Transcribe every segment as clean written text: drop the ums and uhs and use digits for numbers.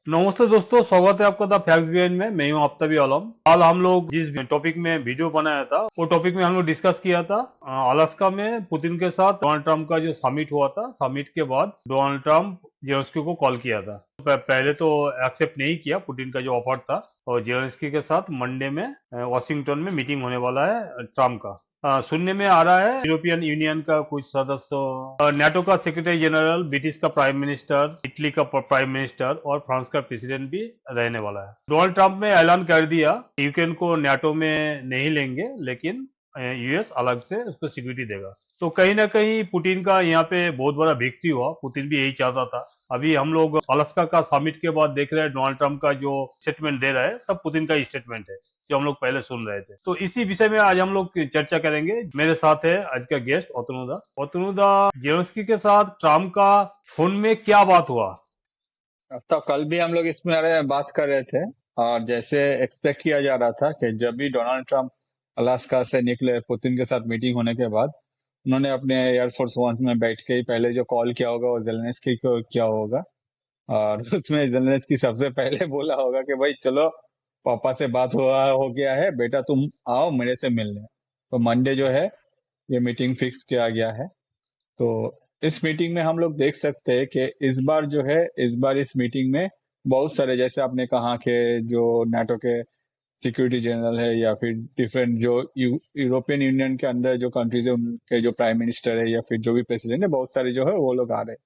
नमस्ते दोस्तों, स्वागत है आपका द फैक्ट्स बिहाइंड में। मैं हूं आफ्ताबी आलम। कल हम लोग जिस टॉपिक में वीडियो बनाया था वो टॉपिक में हम लोग डिस्कस किया था अलास्का में पुतिन के साथ डोनाल्ड ट्रंप का जो समिट हुआ था। समिट के बाद डोनाल्ड ट्रंप जेलेंस्की को कॉल किया था। पहले तो एक्सेप्ट नहीं किया पुतिन का जो ऑफर था, और जेलेंस्की के साथ मंडे में वॉशिंगटन में मीटिंग होने वाला है ट्रंप का। सुनने में आ रहा है यूरोपियन यूनियन का कुछ सदस्य, नाटो का सेक्रेटरी जनरल, ब्रिटिश का प्राइम मिनिस्टर, इटली का प्राइम मिनिस्टर और फ्रांस का प्रेसिडेंट भी रहने वाला है। डोनाल्ड ट्रंप ने ऐलान कर दिया यूक्रेन को नाटो में नहीं लेंगे, लेकिन यूएस अलग से उसको सिक्योरिटी देगा। तो कहीं ना कहीं पुतिन का यहाँ पे बहुत बड़ा विक्ट्री हुआ। पुतिन भी यही चाहता था। अभी हम लोग अलास्का का समिट के बाद देख रहे हैं डोनाल्ड ट्रंप का जो स्टेटमेंट दे रहा है, सब पुतिन का ही स्टेटमेंट है जो हम लोग पहले सुन रहे थे। तो इसी विषय में आज हम लोग चर्चा करेंगे। मेरे साथ है आज का गेस्ट ओतनुदा। ओतनुदा, जेलेंस्की के साथ ट्रम्प का फोन में क्या बात हुआ? तो कल भी हम लोग इसमें बात कर रहे थे। और जैसे एक्सपेक्ट किया जा रहा था कि जब भी डोनाल्ड ट्रंप अलास्का से निकले पुतिन के साथ मीटिंग होने के बाद, उन्होंने अपने एयरफोर्स वन में बैठ के ही पहले जो कॉल किया होगा वो जेलेंस्की को किया होगा। और उसमें जेलेंस्की सबसे पहले बोला होगा कि भाई चलो, पापा से बात हुआ हो गया है, बेटा तुम आओ मेरे से मिलने। तो मंडे जो है ये मीटिंग फिक्स किया गया है। तो इस मीटिंग में हम लोग देख सकते हैं कि इस बार इस मीटिंग में बहुत सारे, जैसे आपने कहा कि जो नाटो के सिक्योरिटी जनरल है या फिर डिफरेंट जो यूरोपियन यूनियन के अंदर जो कंट्रीज है उनके जो प्राइम मिनिस्टर है या फिर जो भी प्रेसिडेंट है, बहुत सारे जो है वो लोग आ रहे हैं।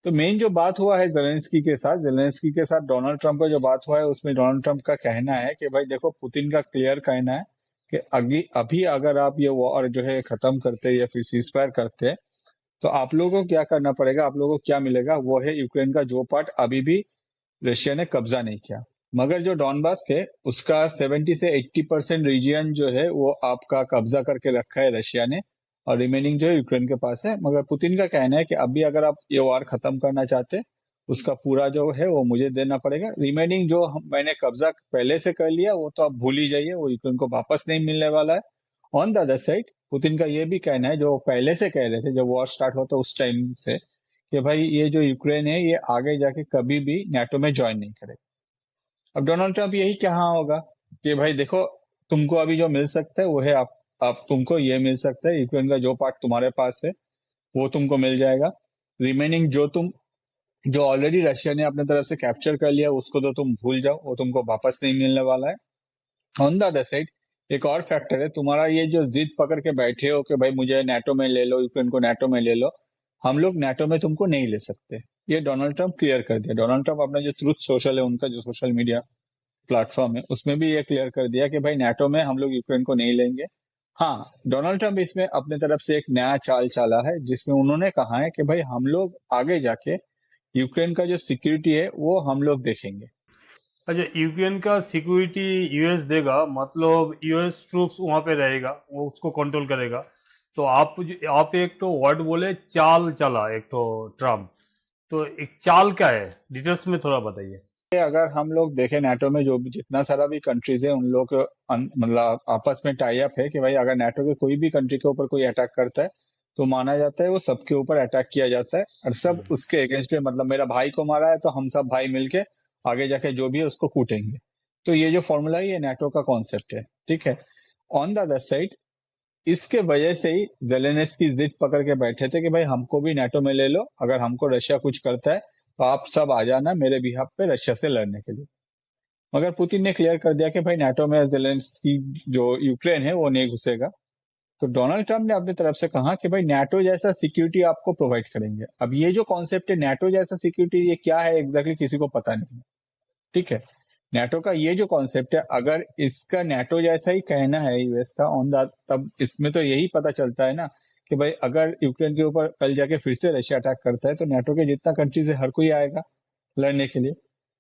तो मेन जो बात हुआ है जेलेंस्की के साथ डोनाल्ड ट्रंप का जो बात हुआ है, उसमें डोनाल्ड ट्रंप का कहना है कि भाई देखो, पुतिन का क्लियर कहना है कि अभी अगर आप ये वॉर जो है खत्म करते या फिर सीज फायर करते, तो आप लोगों को क्या करना पड़ेगा, आप लोगों को क्या मिलेगा, वो है यूक्रेन का जो पार्ट अभी भी रशिया ने कब्जा नहीं किया। मगर जो डॉनबास है उसका 70 से 80% रीजियन जो है वो आपका कब्जा करके रखा है रशिया ने, और रिमेनिंग जो है यूक्रेन के पास है। मगर पुतिन का कहना है कि अभी अगर आप ये वार खत्म करना चाहते, उसका पूरा जो है वो मुझे देना पड़ेगा। रिमेनिंग जो मैंने कब्जा पहले से कर लिया वो तो आप भूल ही जाइए, वो यूक्रेन को वापस नहीं मिलने वाला है। On the other side Putin का ये भी कहना है, जो पहले से कह रहे थे जब वॉर स्टार्ट हुआ था उस टाइम से, कि भाई ये जो यूक्रेन है ये आगे जाके कभी भी नाटो में ज्वाइन नहीं करेगा। अब डोनाल्ड ट्रंप यही कहा होगा कि भाई देखो, तुमको अभी जो मिल सकता है वो है आप तुमको ये मिल सकता है, यूक्रेन का जो पार्ट तुम्हारे पास है वो तुमको मिल जाएगा। रिमेनिंग जो ऑलरेडी रशिया ने अपने तरफ से कैप्चर कर लिया उसको तो तुम भूल जाओ, वो तुमको वापस नहीं मिलने वाला है। ऑन द अदर साइड एक और फैक्टर है, तुम्हारा ये जो जिद पकड़ के बैठे हो कि भाई मुझे नाटो में ले लो, यूक्रेन को नाटो में ले लो, हम लोग नाटो में तुमको नहीं ले सकते। ये डोनाल्ड ट्रंप क्लियर कर दिया। डोनाल्ड ट्रंप अपना जो ट्रूथ सोशल है, उनका जो सोशल मीडिया प्लेटफॉर्म है, उसमें भी ये क्लियर कर दिया कि भाई नाटो में हम लोग यूक्रेन को नहीं लेंगे। हाँ, डोनाल्ड ट्रंप इसमें अपने तरफ से एक नया चाल चाला है, जिसमें उन्होंने कहा है कि भाई हम लोग आगे जाके यूक्रेन का जो सिक्योरिटी है वो हम लोग देखेंगे। अच्छा, यूक्रेन का सिक्योरिटी यूएस देगा, मतलब यूएस ट्रूप्स वहां पे रहेगा, वो उसको कंट्रोल करेगा। तो आप एक तो वर्ड बोले चाल चला, एक तो ट्रम्प। तो एक चाल क्या है, डिटेल्स में थोड़ा बताइए। अगर हम लोग देखें नाटो में जो भी जितना सारा भी कंट्रीज है, उन लोग मतलब आपस में टाई अप है कि भाई अगर नाटो के कोई भी कंट्री के ऊपर कोई अटैक करता है तो माना जाता है वो सबके ऊपर अटैक किया जाता है, और सब हम्म। उसके अगेंस्ट में, मतलब मेरा भाई को मारा है तो हम सब भाई मिलके आगे जाके जो भी है उसको कूटेंगे। तो ये जो फॉर्मूला है ये नाटो का कॉन्सेप्ट है, ठीक है। ऑन द अदर साइड इसके वजह से ही जेलेंस्की जिद पकड़ के बैठे थे कि भाई हमको भी नाटो में ले लो, अगर हमको रशिया कुछ करता है तो आप सब आ जाना मेरे बिहाफ पे रशिया से लड़ने के लिए। मगर पुतिन ने क्लियर कर दिया कि भाई नाटो में जेलेंस्की जो यूक्रेन है वो नहीं घुसेगा। तो डोनाल्ड ट्रंप ने अपनी तरफ से कहा कि भाई नाटो जैसा सिक्योरिटी आपको प्रोवाइड करेंगे। अब ये जो कॉन्सेप्ट है नाटो जैसा सिक्योरिटी, ये क्या है एग्जैक्टली किसी को पता नहीं है, ठीक है। नाटो का ये जो कॉन्सेप्ट है, अगर इसका नाटो जैसा ही कहना है यूएस का ऑन द, तब इसमें तो यही पता चलता है ना कि भाई अगर यूक्रेन के ऊपर कल जाके फिर से रशिया अटैक करता है तो नाटो के जितना कंट्रीज है हर कोई आएगा लड़ने के लिए।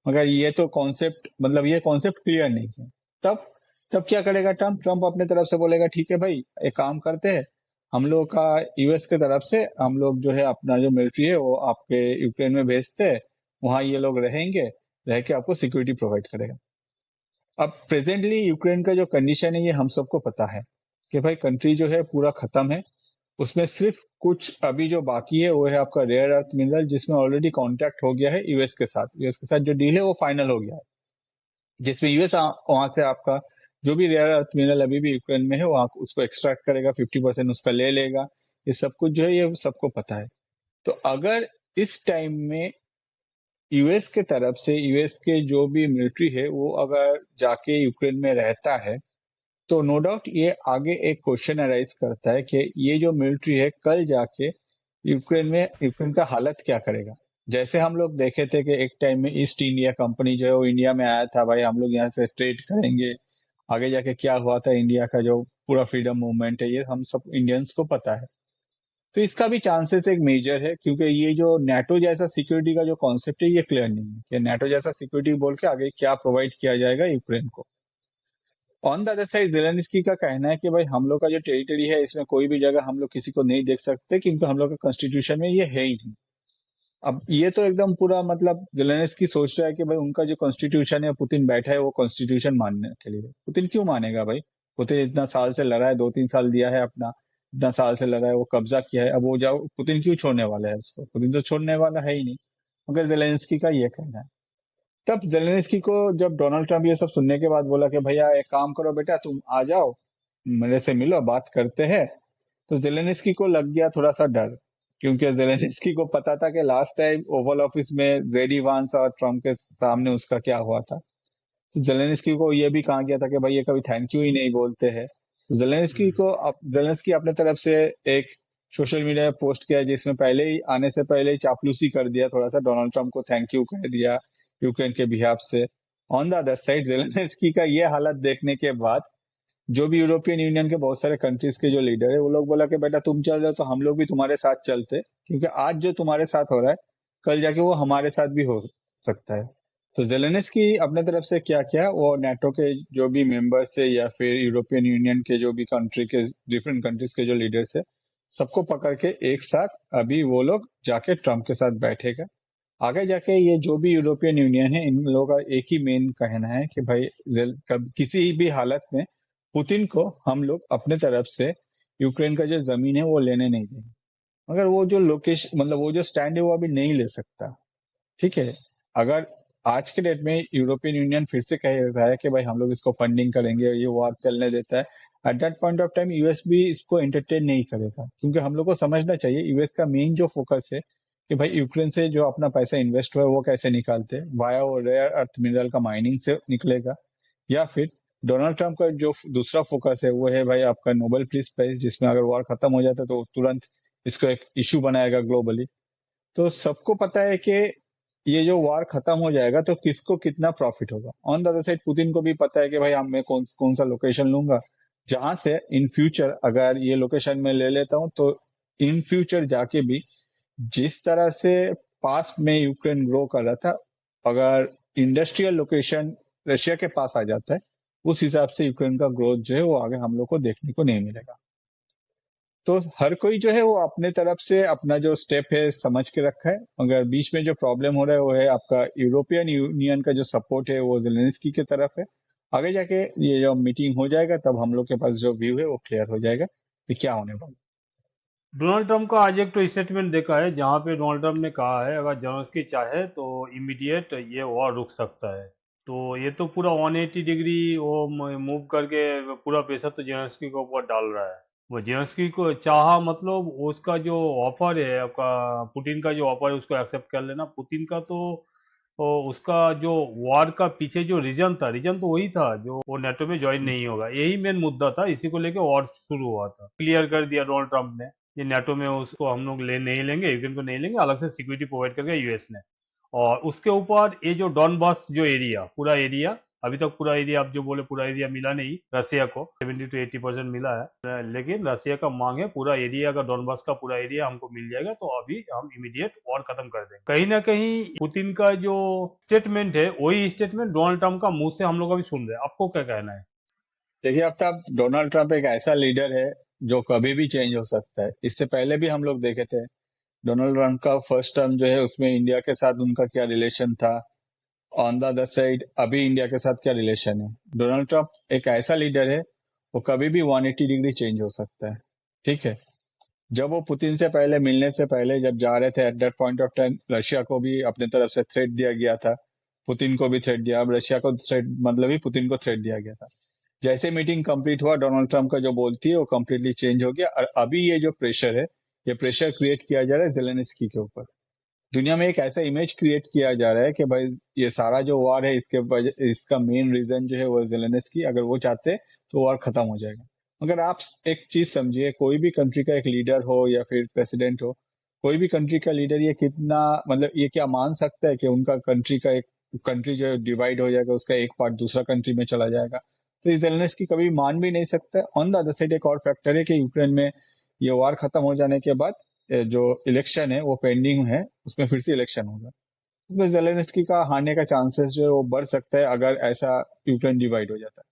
मगर ये तो कॉन्सेप्ट, मतलब ये कॉन्सेप्ट क्लियर नहीं है। तब तब क्या करेगा ट्रम्प? ट्रम्प अपने तरफ से बोलेगा ठीक है भाई, एक काम करते हैं, हम लोग का यूएस के तरफ से हम लोग जो है अपना जो मिलिट्री है वो आपके यूक्रेन में भेजते हैं, वहां ये लोग रहेंगे, रह के आपको सिक्योरिटी प्रोवाइड करेगा। अब प्रेजेंटली यूक्रेन का जो कंडीशन है ये हम सबको पता है कि भाई कंट्री जो है पूरा खत्म है, उसमें सिर्फ कुछ अभी जो बाकी है वो है आपका रेयर अर्थ मिनरल, जिसमें ऑलरेडी कॉन्ट्रैक्ट हो गया है यूएस के साथ। यूएस के साथ जो डील है वो फाइनल हो गया है, जिसमें यूएस वहां से आपका जो भी रेयर अर्थ मिनरल अभी भी यूक्रेन में है वहां उसको एक्सट्रैक्ट करेगा, 50% उसका ले लेगा। ये सब कुछ जो है ये सबको पता है। तो अगर इस टाइम में यूएस के तरफ से यूएस के जो भी मिलिट्री है वो अगर जाके यूक्रेन में रहता है, तो नो डाउट ये आगे एक क्वेश्चन अराइज करता है कि ये जो मिलिट्री है कल जाके यूक्रेन का हालत क्या करेगा। जैसे हम लोग देखे थे कि एक टाइम में ईस्ट इंडिया कंपनी जो है वो इंडिया में आया था, भाई हम लोग यहाँ से ट्रेड करेंगे। आगे जाके क्या हुआ था, इंडिया का जो पूरा फ्रीडम मूवमेंट है ये हम सब इंडियंस को पता है। तो इसका भी चांसेस एक मेजर है, क्योंकि ये जो नेटो जैसा सिक्योरिटी का जो कॉन्सेप्ट है ये क्लियर नहीं है कि नेटो जैसा सिक्योरिटी बोल के आगे क्या प्रोवाइड किया जाएगा यूक्रेन को। On the other side Zelensky का कहना है कि भाई हम लोग का जो टेरिटरी है इसमें कोई भी जगह हम लोग किसी को नहीं देख सकते, क्योंकि हम लोग का कॉन्स्टिट्यूशन में ये है ही नहीं। अब ये तो एकदम पूरा मतलब जेलेंस्की सोच रहा है कि भाई उनका जो कॉन्स्टिट्यूशन है, पुतिन बैठा है वो कॉन्स्टिट्यूशन मानने के लिए। पुतिन क्यों मानेगा भाई? पुतिन इतना साल से लड़ा है, 2-3 साल दिया है अपना, इतना साल से लड़ा है, वो कब्जा किया है। अब वो जाओ, पुतिन क्यों छोड़ने वाला है उसको? पुतिन तो छोड़ने वाला है ही नहीं, मगर जेलेंस्की का ये कहना है। तब जेलेंस्की को जब डोनाल्ड ट्रंप ये सब सुनने के बाद बोला कि भैया एक काम करो बेटा, तुम आ जाओ मेरे से मिलो, बात करते हैं, तो जेलेंस्की को लग गया थोड़ा सा डर। क्योंकि जेलेंस्की को पता था कि लास्ट टाइम ओवल ऑफिस में जेडी वांस और ट्रम्प के सामने उसका क्या हुआ था। तो जेलेंस्की को ये भी कहा गया था कि भाई ये कभी थैंक यू ही नहीं बोलते हैं। तो जेलेंस्की अपने तरफ से एक सोशल मीडिया पे पोस्ट किया जिसमें पहले ही आने से पहले ही चापलूसी कर दिया, थोड़ा सा डोनाल्ड ट्रम्प को थैंक यू कह दिया यूक्रेन के बिहाफ से। On the other side Zelensky का ये हालत देखने के बाद जो भी यूरोपियन यूनियन के बहुत सारे कंट्रीज के जो लीडर है वो लोग बोला कि बेटा तुम चल रहे हो तो हम लोग भी तुम्हारे साथ चलते, क्योंकि आज जो तुम्हारे साथ हो रहा है कल जाके वो हमारे साथ भी हो सकता है। तो जेलेंस्की अपने तरफ से क्या किया, वो नाटो के जो भी मेंबर्स है या फिर यूरोपियन यूनियन के जो भी कंट्री के डिफरेंट कंट्रीज के जो लीडर्स है सबको पकड़ के एक साथ अभी वो लोग जाके ट्रम्प के साथ बैठेगा। आगे जाके ये जो भी यूरोपियन यूनियन है इन लोगों का एक ही मेन कहना है कि भाई किसी भी हालत में पुतिन को हम लोग अपने तरफ से यूक्रेन का जो जमीन है वो लेने नहीं देंगे। मगर वो जो लोकेशन मतलब वो जो स्टैंड है वो अभी नहीं ले सकता। ठीक है, अगर आज के डेट में यूरोपियन यूनियन फिर से कह रहा है कि भाई हम लोग इसको फंडिंग करेंगे, ये वार चलने देता है, at that point of time US भी इसको एंटरटेन नहीं करेगा। क्योंकि हम लोग को समझना चाहिए यूएस का मेन जो फोकस है कि भाई यूक्रेन से जो अपना पैसा इन्वेस्ट हुआ है वो कैसे निकालते हैं, वाया वो रेयर अर्थ मिनरल का माइनिंग से निकलेगा, या फिर डोनाल्ड ट्रंप का जो दूसरा फोकस है वो है भाई आपका नोबेल पीस प्राइज, जिसमें अगर वॉर खत्म हो जाता है तो तुरंत इसको एक इश्यू बनाएगा ग्लोबली। तो सबको पता है कि ये जो वार खत्म हो जाएगा तो किसको कितना प्रॉफिट होगा। On the other side Putin को भी पता है कि भाई मैं कौन सा लोकेशन लूंगा जहां से इन फ्यूचर अगर ये लोकेशन में ले लेता हूं तो इन फ्यूचर जाके भी जिस तरह से पास में यूक्रेन ग्रो कर रहा था, अगर इंडस्ट्रियल लोकेशन रशिया के पास आ जाता है उस हिसाब से यूक्रेन का ग्रोथ जो है वो आगे हम लोग को देखने को नहीं मिलेगा। तो हर कोई जो है वो अपने तरफ से अपना जो स्टेप है समझ के रखा है, मगर बीच में जो प्रॉब्लम हो रहा है वो है आपका यूरोपियन यूनियन का जो सपोर्ट है वो जेलेंस्की की तरफ है। आगे जाके ये जो मीटिंग हो जाएगा तब हम लोग के पास जो व्यू है वो क्लियर हो जाएगा कि क्या होने वाला डोनाल्ड ट्रंप का आज एक तो स्टेटमेंट देखा है जहां पे डोनाल्ड ट्रंप ने कहा है अगर जेलेंस्की चाहे तो इमीडिएट ये वॉर रुक सकता है। तो ये तो पूरा 180 डिग्री वो मूव करके पूरा प्रेशर तो जेलेंस्की के ऊपर डाल रहा है। वो जेलेंस्की को चाहा मतलब उसका जो ऑफर है आपका पुतिन का जो ऑफर है उसको एक्सेप्ट कर लेना। पुतिन का तो उसका जो वॉर का पीछे जो रीजन तो वही था जो वो नेटो में ज्वाइन है। नहीं होगा, यही मेन मुद्दा था, इसी को लेके वॉर शुरू हुआ था। क्लियर कर दिया डोनाल्ड ट्रंप ने ये नेटो में उसको हम लोग ले नहीं लेंगे, यूक्रेन को नहीं लेंगे, अलग से सिक्योरिटी प्रोवाइड करके यूएस ने। और उसके ऊपर ये जो डॉनबास जो एरिया पूरा एरिया, अभी तक पूरा एरिया आप जो बोले पूरा एरिया मिला नहीं रसिया को, 70 to 80% मिला है, लेकिन रसिया का मांग है पूरा एरिया का, डॉनबास का पूरा एरिया हमको मिल जाएगा तो अभी हम इमीडिएट वॉर खत्म कर देंगे। कहीं ना कहीं पुतिन का जो स्टेटमेंट है वही स्टेटमेंट डोनाल्ड ट्रंप का मुंह से हम लोग अभी सुन रहे हैं। आपको क्या कहना है? देखिए अब तक डोनाल्ड ट्रंप एक ऐसा लीडर है जो कभी भी चेंज हो सकता है। इससे पहले भी हम लोग देखे थे डोनाल्ड ट्रंप का फर्स्ट टर्म जो है उसमें इंडिया के साथ उनका क्या रिलेशन था, ऑन द अदर साइड अभी इंडिया के साथ क्या रिलेशन है। डोनाल्ड ट्रंप एक ऐसा लीडर है वो कभी भी 180 डिग्री चेंज हो सकता है। ठीक है, जब वो पुतिन से पहले मिलने से पहले जब जा रहे थे at that point of time Russia को भी अपने तरफ से थ्रेट दिया गया था, पुतिन को भी थ्रेट दिया। अब रशिया को थ्रेट मतलब ही पुतिन को थ्रेट दिया गया था। जैसे मीटिंग कंप्लीट हुआ, डोनाल्ड ट्रंप का जो बोलती है वो कंप्लीटली चेंज हो गया। और अभी ये जो प्रेशर है, ये प्रेशर क्रिएट किया जा रहा है जेलेंस्की के ऊपर। दुनिया में एक ऐसा इमेज क्रिएट किया जा रहा है कि भाई ये सारा जो वॉर है इसका मेन रीजन जो है वो जेलेंस्की, अगर वो चाहते तो वॉर खत्म हो जाएगा। मगर आप एक चीज समझिए, कोई भी कंट्री का एक लीडर हो या फिर प्रेसिडेंट हो, कोई भी कंट्री का लीडर ये कितना मतलब ये क्या मान सकता है कि उनका कंट्री जो डिवाइड हो जाएगा, उसका एक पार्ट दूसरा कंट्री में चला जाएगा? तो ये जेलेंस्की कभी मान भी नहीं सकता। ऑन द अदर साइड एक और फैक्टर है कि यूक्रेन में ये वॉर खत्म हो जाने के बाद जो इलेक्शन है वो पेंडिंग है, उसमें फिर से इलेक्शन होगा। उसमें जेलेंस्की का हारने का चांसेस जो है वो बढ़ सकता है अगर ऐसा यूक्रेन डिवाइड हो जाता है।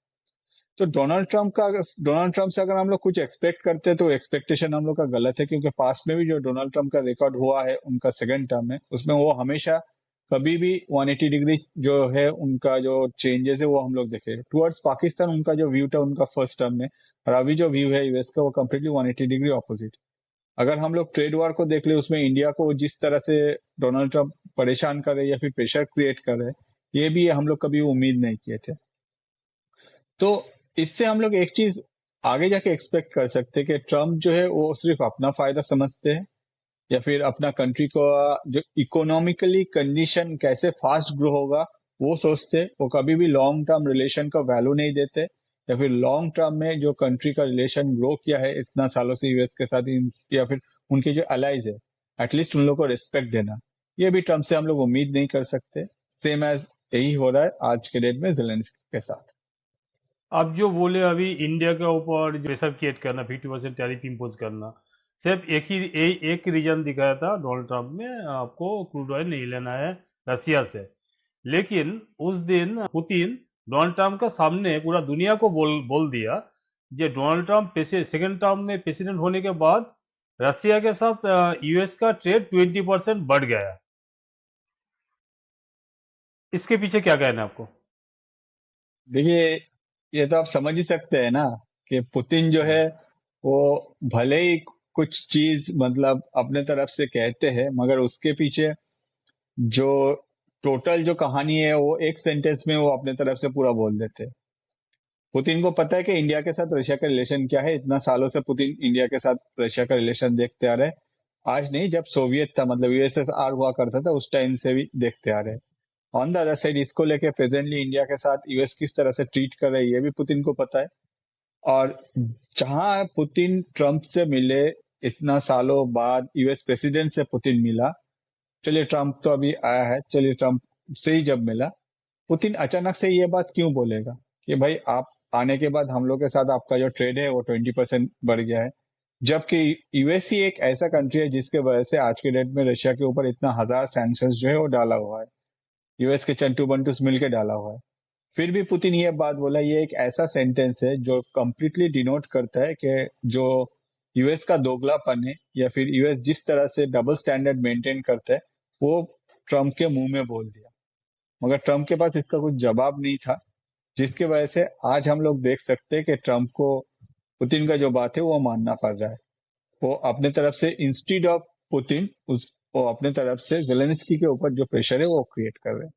तो डोनाल्ड ट्रंप से अगर हम लोग कुछ एक्सपेक्ट करते हैं तो एक्सपेक्टेशन हम लोग का गलत है, क्योंकि पास्ट में भी जो डोनाल्ड ट्रंप का रिकॉर्ड हुआ है उनका सेकंड टर्म में, उसमें वो हमेशा कभी भी 180 डिग्री जो है उनका जो चेंजेस है वो हम लोग देखे टुवर्ड्स पाकिस्तान। उनका जो व्यू था उनका फर्स्ट टर्म में, और अभी जो व्यू है यूएस का वो कम्प्लीटली 180 डिग्री ऑपोजिट। अगर हम लोग ट्रेड वॉर को देख ले, उसमें इंडिया को जिस तरह से डोनाल्ड ट्रंप परेशान कर रहे या फिर प्रेशर क्रिएट कर रहे, ये भी हम लोग कभी उम्मीद नहीं किए थे। तो इससे हम लोग एक चीज आगे जाके एक्सपेक्ट कर सकते हैं कि ट्रम्प जो है वो सिर्फ अपना फायदा समझते हैं, या फिर अपना कंट्री को जो इकोनॉमिकली कंडीशन कैसे फास्ट ग्रो होगा वो सोचते। वो कभी भी लॉन्ग टर्म रिलेशन का वैल्यू नहीं देते, या फिर लॉन्ग टर्म में जो कंट्री का रिलेशन ग्रो किया है इतना सालों से यूएस के साथ, या फिर उनके जो अलाइज है एटलीस्ट उन लोग को रिस्पेक्ट देना, ये भी ट्रम्प से हम लोग उम्मीद नहीं कर सकते। सेम एज यही हो रहा है आज के डेट में जेलेंस्की के साथ। आप जो बोले अभी इंडिया के ऊपर प्रेशर क्रिएट करना, 50% टैरिफ इम्पोज करना, सिर्फ एक रीजन दिखाया था डोनाल्ड ट्रंप ने, आपको क्रूड ऑयल नहीं लेना है रसिया से। लेकिन उस दिन पुतिन डोनाल्ड ट्रंप का सामने पूरा दुनिया को बोल दिया कि डोनाल्ड ट्रंप सेकेंड टर्म में प्रेसिडेंट होने के बाद रसिया के साथ यूएस का ट्रेड 20% बढ़ गया है। इसके पीछे क्या कहना है आपको? देखिए, ये तो आप समझ ही सकते हैं ना कि पुतिन जो है वो भले ही कुछ चीज मतलब अपने तरफ से कहते हैं, मगर उसके पीछे जो टोटल जो कहानी है वो एक सेंटेंस में वो अपने तरफ से पूरा बोल देते हैं। पुतिन को पता है कि इंडिया के साथ रशिया का रिलेशन क्या है। इतना सालों से पुतिन इंडिया के साथ रशिया का रिलेशन देखते आ रहे हैं। आज नहीं, जब सोवियत था मतलब यूएसएसआर हुआ करता था उस टाइम से भी देखते आ रहे हैं। ऑन द अदर साइड इसको लेके प्रेजेंटली इंडिया के साथ यूएस किस तरह से ट्रीट कर रही है ये भी पुतिन को पता है। और जहां पुतिन ट्रंप से मिले, इतना सालों बाद यूएस प्रेसिडेंट से पुतिन मिला, चलिए ट्रंप तो अभी आया है, चलिए ट्रंप से ही जब मिला, पुतिन अचानक से ये बात क्यों बोलेगा कि भाई आप आने के बाद हम लोग के साथ आपका जो ट्रेड है वो 20% बढ़ गया है, जबकि यूएस ही एक ऐसा कंट्री है जिसके वजह से आज के डेट में रशिया के ऊपर इतना हजार सैंक्शन जो है वो डाला हुआ है, यूएस के चंटू बंटूस मिलकर डाला हुआ है। फिर भी पुतिन ये बात बोला, ये एक ऐसा सेंटेंस है जो कंप्लीटली डिनोट करता है कि जो यूएस का दोगलापन है, या फिर यूएस जिस तरह से डबल स्टैंडर्ड मेंटेन करता है, वो ट्रम्प के मुंह में बोल दिया। मगर ट्रम्प के पास इसका कुछ जवाब नहीं था, जिसकी वजह से आज हम लोग देख सकते हैं कि ट्रम्प को पुतिन का जो बात है वो मानना पड़ रहा है। वो अपने तरफ से इंस्टीड ऑफ पुतिन वो अपने तरफ से जेलेंस्की के ऊपर जो प्रेशर है वो क्रिएट कर रहे हैं।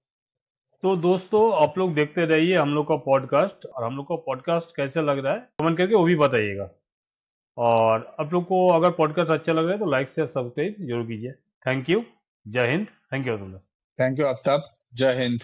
तो दोस्तों, आप लोग देखते रहिए हम लोग का पॉडकास्ट, और हम लोग का पॉडकास्ट कैसे लग रहा है कमेंट करके वो भी बताइएगा। और आप लोग को अगर पॉडकास्ट अच्छा लग रहा है तो लाइक से सब्सक्राइब जरूर कीजिए। Thank you. जय Hind. Thank you. Thank you Aftab. जय हिंद।